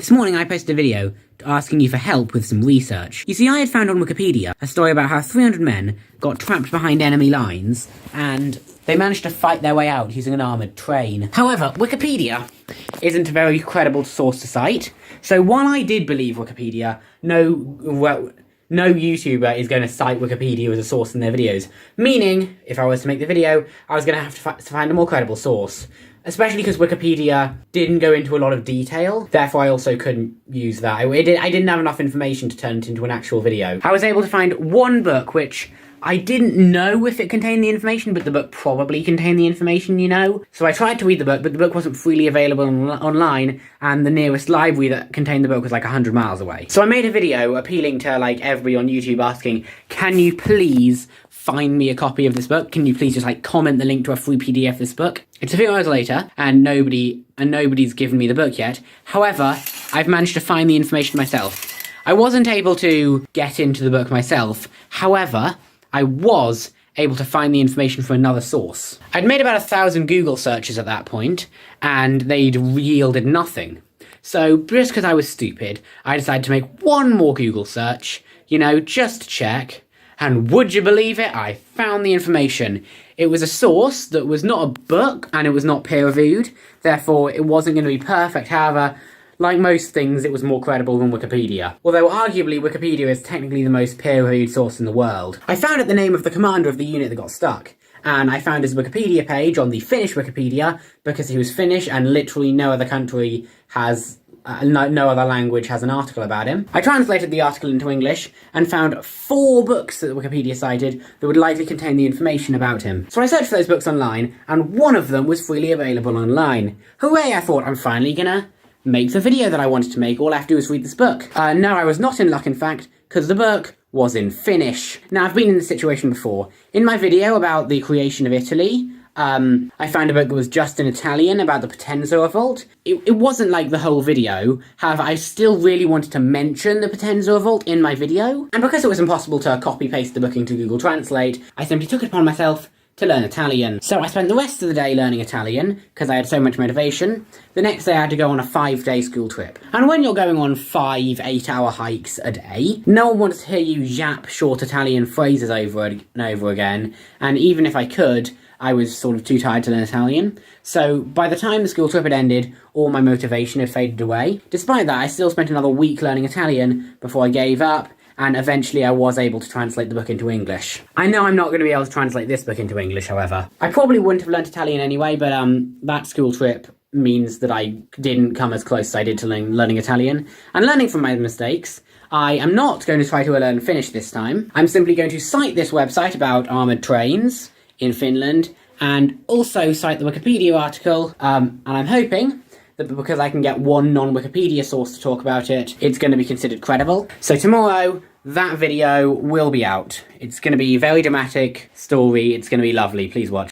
This morning I posted a video asking you for help with some research. You see, I had found on Wikipedia a story about how 300 men got trapped behind enemy lines and they managed to fight their way out using an armoured train. However, Wikipedia isn't a very credible source to cite, so while I did believe Wikipedia, no YouTuber is going to cite Wikipedia as a source in their videos. Meaning, if I was to make the video, I was going to have to find a more credible source. Especially because Wikipedia didn't go into a lot of detail, therefore I also couldn't use that. I didn't have enough information to turn it into an actual video. I was able to find one book which I didn't know if it contained the information, but the book probably contained the information, you know? So I tried to read the book, but the book wasn't freely available online, and the nearest library that contained the book was like 100 miles away. So I made a video appealing to like everybody on YouTube asking, can you please find me a copy of this book? Can you please just like comment the link to a free PDF of this book? It's a few hours later, and nobody's given me the book yet. However, I've managed to find the information myself. I wasn't able to get into the book myself. However, I was able to find the information from another source. I'd made about 1,000 Google searches at that point, and they'd yielded nothing. So, just because I was stupid, I decided to make one more Google search, you know, just to check. And would you believe it? I found the information. It was a source that was not a book, and it was not peer-reviewed. Therefore, it wasn't going to be perfect. However, like most things, it was more credible than Wikipedia. Although, arguably, Wikipedia is technically the most peer-reviewed source in the world. I found out the name of the commander of the unit that got stuck. And I found his Wikipedia page on the Finnish Wikipedia, because he was Finnish and literally no other country has... no other language has an article about him. I translated the article into English and found 4 books that Wikipedia cited that would likely contain the information about him. So I searched for those books online, and one of them was freely available online. Hooray, I thought, I'm finally gonna make the video that I wanted to make. All I have to do is read this book. No, I was not in luck, in fact, because the book was in Finnish. Now, I've been in this situation before. In my video about the creation of Italy, I found a book that was just in Italian about the Potenza Revolt. It wasn't like the whole video, however I still really wanted to mention the Potenza Revolt in my video, and because it was impossible to copy-paste the book into Google Translate, I simply took it upon myself to learn Italian. So I spent the rest of the day learning Italian, because I had so much motivation. The next day I had to go on a 5-day school trip. And when you're going on 5 8-hour hikes a day, no one wants to hear you yap short Italian phrases over and over again, and even if I could, I was sort of too tired to learn Italian. So by the time the school trip had ended, all my motivation had faded away. Despite that, I still spent another week learning Italian before I gave up, and eventually I was able to translate the book into English. I know I'm not going to be able to translate this book into English, however. I probably wouldn't have learned Italian anyway, but that school trip means that I didn't come as close as I did to learning Italian. And learning from my mistakes, I am not going to try to learn Finnish this time. I'm simply going to cite this website about armoured trains in Finland, and also cite the Wikipedia article, and I'm hoping that because I can get one non-Wikipedia source to talk about it, it's going to be considered credible. So tomorrow, that video will be out. It's going to be a very dramatic story, it's going to be lovely, please watch.